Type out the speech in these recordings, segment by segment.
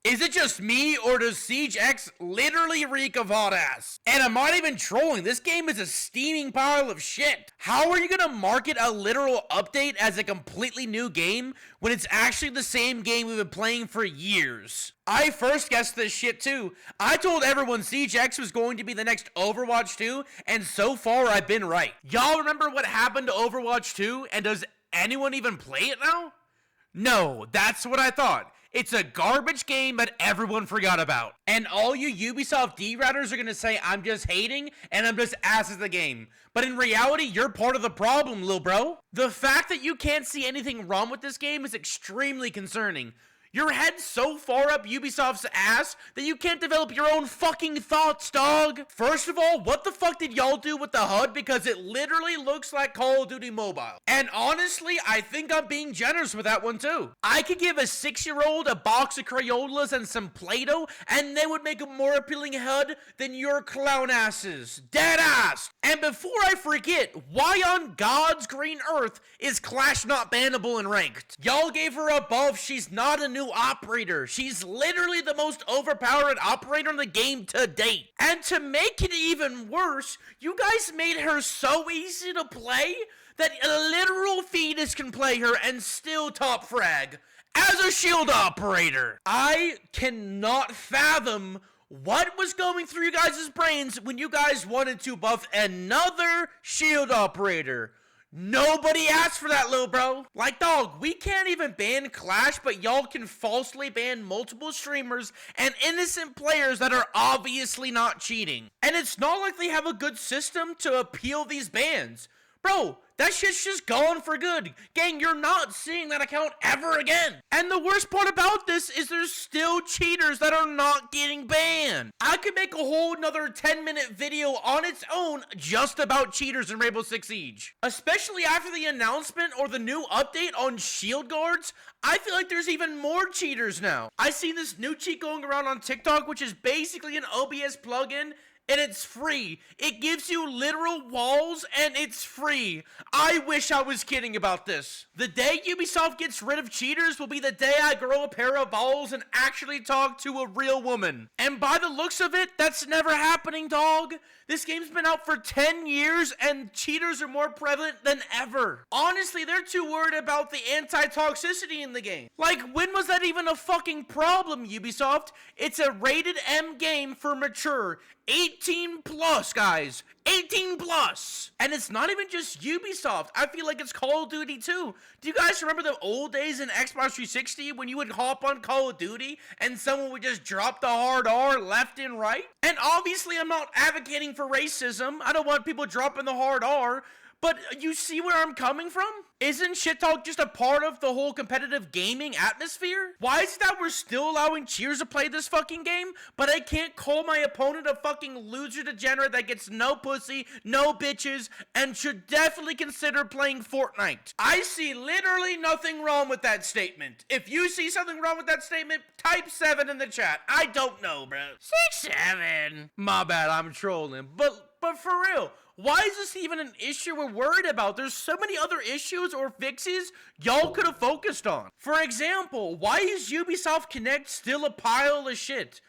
Is it just me, or does Siege X literally reek of hot ass? And I'm not even trolling, this game is a steaming pile of shit. How are you gonna market a literal update as a completely new game when it's actually the same game we've been playing for years? I first guessed this shit too. I told everyone Siege X was going to be the next Overwatch 2, and so far I've been right. Y'all remember what happened to Overwatch 2, and does anyone even play it now? No, that's what I thought. It's a garbage game that everyone forgot about. And all you Ubisoft D-Routers are gonna say I'm just hating and I'm just ass at the game. But in reality, you're part of the problem, lil bro. The fact that you can't see anything wrong with this game is extremely concerning. Your head's so far up Ubisoft's ass that you can't develop your own fucking thoughts, dog. First of all, what the fuck did y'all do with the HUD? Because it literally looks like Call of Duty Mobile. And honestly, I think I'm being generous with that one too. I could give a 6-year-old a box of Crayolas and some Play-Doh, and they would make a more appealing HUD than your clown asses. Dead ass. And before I forget, why on God's green earth is Clash not bannable in ranked? Y'all gave her a buff, she's not a new operator. She's literally the most overpowered operator in the game to date. And to make it even worse, you guys made her so easy to play that a literal fetus can play her and still top frag as a shield operator. I cannot fathom what was going through you guys' brains when you guys wanted to buff another shield operator. Nobody asked for that, little bro. Like, dog, we can't even ban Clash, but y'all can falsely ban multiple streamers and innocent players that are obviously not cheating. And it's not like they have a good system to appeal these bans. Bro, that shit's just gone for good. Gang, you're not seeing that account ever again. And the worst part about this is there's still cheaters that are not getting banned. I could make a whole another 10-minute video on its own just about cheaters in Rainbow Six Siege. Especially after the announcement or the new update on shield guards, I feel like there's even more cheaters now. I see this new cheat going around on TikTok, which is basically an OBS plugin, and it's free. It gives you literal walls, and it's free. I wish I was kidding about this. The day Ubisoft gets rid of cheaters will be the day I grow a pair of balls and actually talk to a real woman. And by the looks of it, that's never happening, dog. This game's been out for 10 years, and cheaters are more prevalent than ever. Honestly, they're too worried about the anti-toxicity in the game. Like, when was that even a fucking problem, Ubisoft? It's a rated M game for mature. 18 plus, guys. 18 plus. And it's not even just Ubisoft. I feel like it's Call of Duty too. Do you guys remember the old days in Xbox 360 when you would hop on Call of Duty and someone would just drop the hard R left and right? And obviously I'm not advocating for racism. I don't want people dropping the hard R. But you see where I'm coming from? Isn't shit talk just a part of the whole competitive gaming atmosphere? Why is it that we're still allowing cheers to play this fucking game, but I can't call my opponent a fucking loser degenerate that gets no pussy, no bitches, and should definitely consider playing Fortnite? I see literally nothing wrong with that statement. If you see something wrong with that statement, type 7 in the chat. I don't know, bro. 6-7. My bad, I'm trolling. But for real, why is this even an issue we're worried about? There's so many other issues or fixes y'all could have focused on. For example, why is Ubisoft Connect still a pile of shit?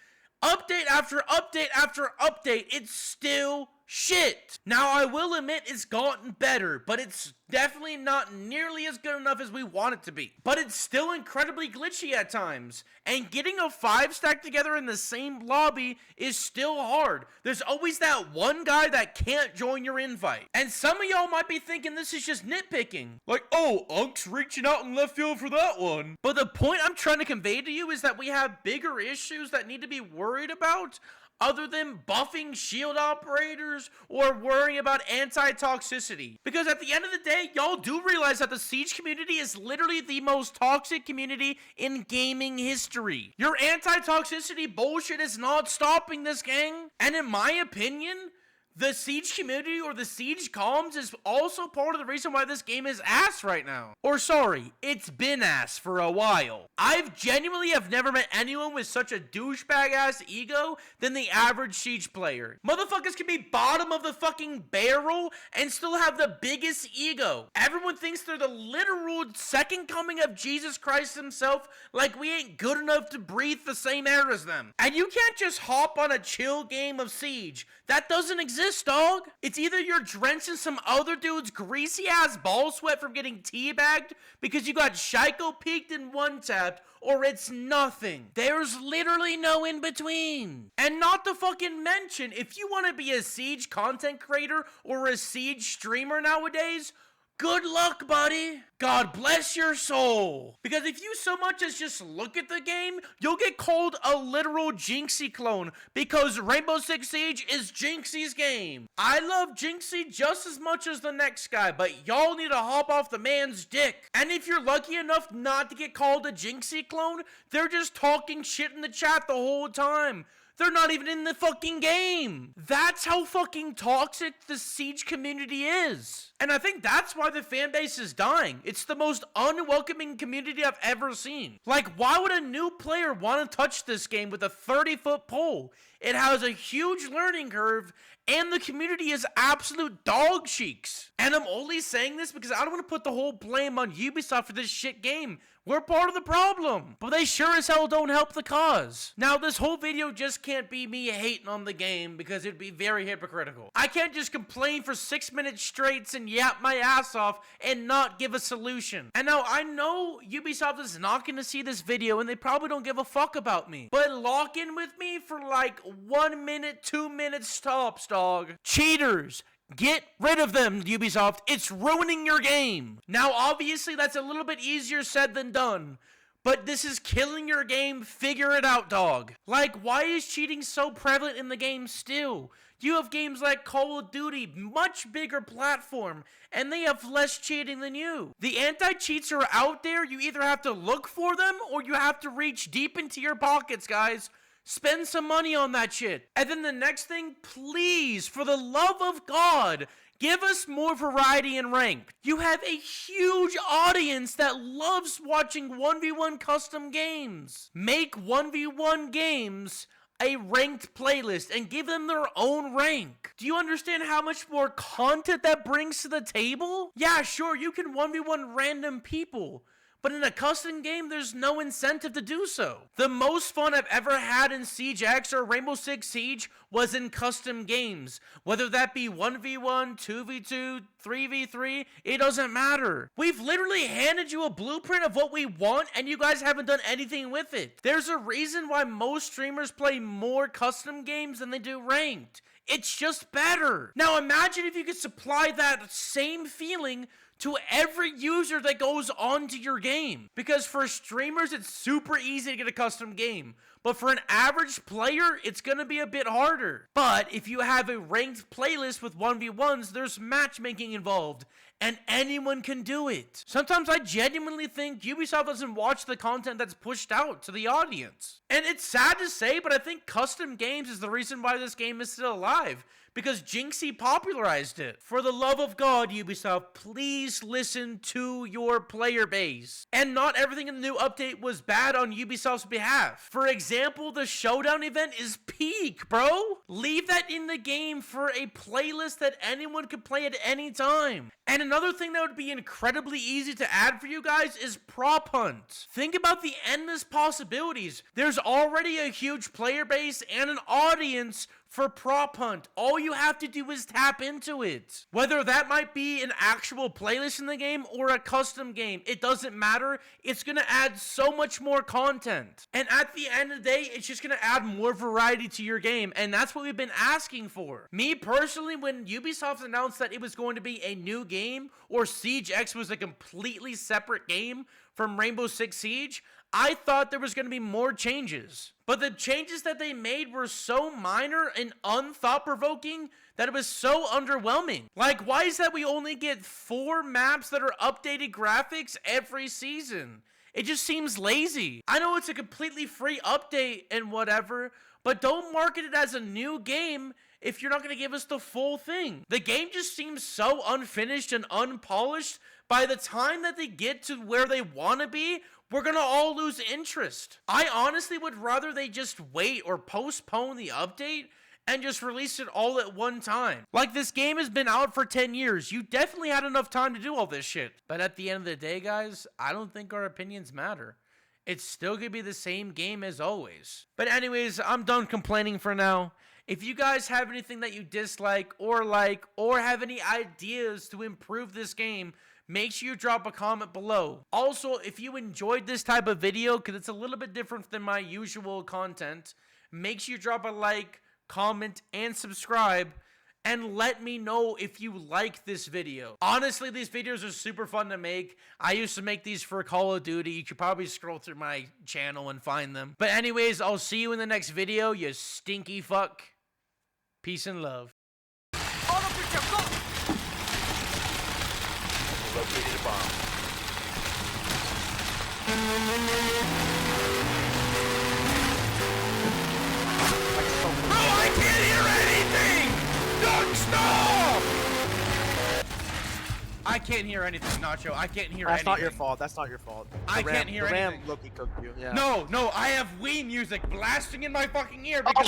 Update after update after update, it's still shit. Now, I will admit it's gotten better, but it's definitely not nearly as good enough as we want it to be. But it's still incredibly glitchy at times, and getting a 5-stack together in the same lobby is still hard. There's always that one guy that can't join your invite. And some of y'all might be thinking this is just nitpicking. Like, oh, Unk's reaching out in left field for that one. But the point I'm trying to convey to you is that we have bigger issues that need to be worried about, other than buffing shield operators or worrying about anti-toxicity. Because at the end of the day, y'all do realize that the Siege community is literally the most toxic community in gaming history. Your anti-toxicity bullshit is not stopping this, gang. And in my opinion, The Siege community or the Siege comms is also part of the reason why this game is ass right now. Or sorry, it's been ass for a while. I've genuinely have never met anyone with such a douchebag ass ego than the average Siege player. Motherfuckers can be bottom of the fucking barrel and still have the biggest ego. Everyone thinks they're the literal second coming of Jesus Christ himself, like we ain't good enough to breathe the same air as them. And you can't just hop on a chill game of Siege. That doesn't exist, dog. It's either you're drenched in some other dude's greasy ass ball sweat from getting teabagged because you got Shaiko peaked and one-tapped, or it's nothing. There's literally no in between. And not to fucking mention, if you want to be a Siege content creator or a Siege streamer nowadays, good luck, buddy. God bless your soul. Because if you so much as just look at the game, you'll get called a literal Jinxie clone because Rainbow Six Siege is Jinxie's game. I love Jinxie just as much as the next guy, but y'all need to hop off the man's dick. And if you're lucky enough not to get called a Jinxie clone, they're just talking shit in the chat the whole time. They're not even in the fucking game. That's how fucking toxic the Siege community is. And I think that's why the fan base is dying. It's the most unwelcoming community I've ever seen. Like, why would a new player want to touch this game with a 30-foot pole? It has a huge learning curve, and the community is absolute dog cheeks. And I'm only saying this because I don't want to put the whole blame on Ubisoft for this shit game. We're part of the problem, but they sure as hell don't help the cause. Now, this whole video just can't be me hating on the game because it'd be very hypocritical. I can't just complain for 6 minutes straight and yap my ass off and not give a solution. And now, I know Ubisoft is not going to see this video and they probably don't give a fuck about me, but lock in with me for like 1 minute, 2 minutes tops, dog. Cheaters! Get rid of them, Ubisoft. It's ruining your game. Now, obviously, that's a little bit easier said than done. But this is killing your game. Figure it out, dog. Like, why is cheating so prevalent in the game still? You have games like Call of Duty, much bigger platform, and they have less cheating than you. The anti-cheats are out there. You either have to look for them or you have to reach deep into your pockets, guys. Spend some money on that shit. And then the next thing, please, for the love of God, give us more variety in ranked. You have a huge audience that loves watching 1v1 custom games. Make 1v1 games a ranked playlist and give them their own rank. Do you understand how much more content that brings to the table? Yeah, sure, you can 1v1 random people, but in a custom game, there's no incentive to do so. The most fun I've ever had in Siege X or Rainbow Six Siege was in custom games. Whether that be 1v1, 2v2, 3v3, it doesn't matter. We've literally handed you a blueprint of what we want and you guys haven't done anything with it. There's a reason why most streamers play more custom games than they do ranked. It's just better. Now imagine if you could supply that same feeling to every user that goes onto your game. Because for streamers, it's super easy to get a custom game. But for an average player, it's gonna be a bit harder. But if you have a ranked playlist with 1v1s, there's matchmaking involved. And anyone can do it. Sometimes I genuinely think Ubisoft doesn't watch the content that's pushed out to the audience. And it's sad to say, but I think custom games is the reason why this game is still alive. Because Jinxie popularized it. For the love of God, Ubisoft, please listen to your player base. And not everything in the new update was bad on Ubisoft's behalf. For example, the Showdown event is peak, bro. Leave that in the game for a playlist that anyone could play at any time. And another thing that would be incredibly easy to add for you guys is Prop Hunt. Think about the endless possibilities. There's already a huge player base and an audience for Prop Hunt. All you have to do is tap into it. Whether that might be an actual playlist in the game or a custom game, it doesn't matter. It's gonna add so much more content. And at the end of the day, it's just gonna add more variety to your game. And that's what we've been asking for. Me personally, when Ubisoft announced that it was going to be a new game, or Siege X was a completely separate game from Rainbow Six Siege, I thought there was going to be more changes. But the changes that they made were so minor and unthought-provoking that it was so underwhelming. Like, why is that we only get 4 maps that are updated graphics every season? It just seems lazy. I know it's a completely free update and whatever, but don't market it as a new game if you're not going to give us the full thing. The game just seems so unfinished and unpolished. By the time that they get to where they want to be, we're going to all lose interest. I honestly would rather they just wait or postpone the update and just release it all at one time. Like, this game has been out for 10 years. You definitely had enough time to do all this shit. But at the end of the day, guys, I don't think our opinions matter. It's still gonna be the same game as always. But anyways, I'm done complaining for now. If you guys have anything that you dislike, or have any ideas to improve this game, make sure you drop a comment below. Also, if you enjoyed this type of video, because it's a little bit different than my usual content, make sure you drop a like, comment, and subscribe, and let me know if you like this video. Honestly, these videos are super fun to make. I used to make these for Call of Duty. You could probably scroll through my channel and find them. But anyways, I'll see you in the next video, you stinky fuck. Peace and love. Located a bomb. Bro, I can't hear anything! Don't stop! I can't hear anything, Nacho. I can't hear anything. That's not your fault. That's not your fault. I can't hear the RAM anything. Loki cooked you. Yeah. No, I have Wii music blasting in my fucking ear because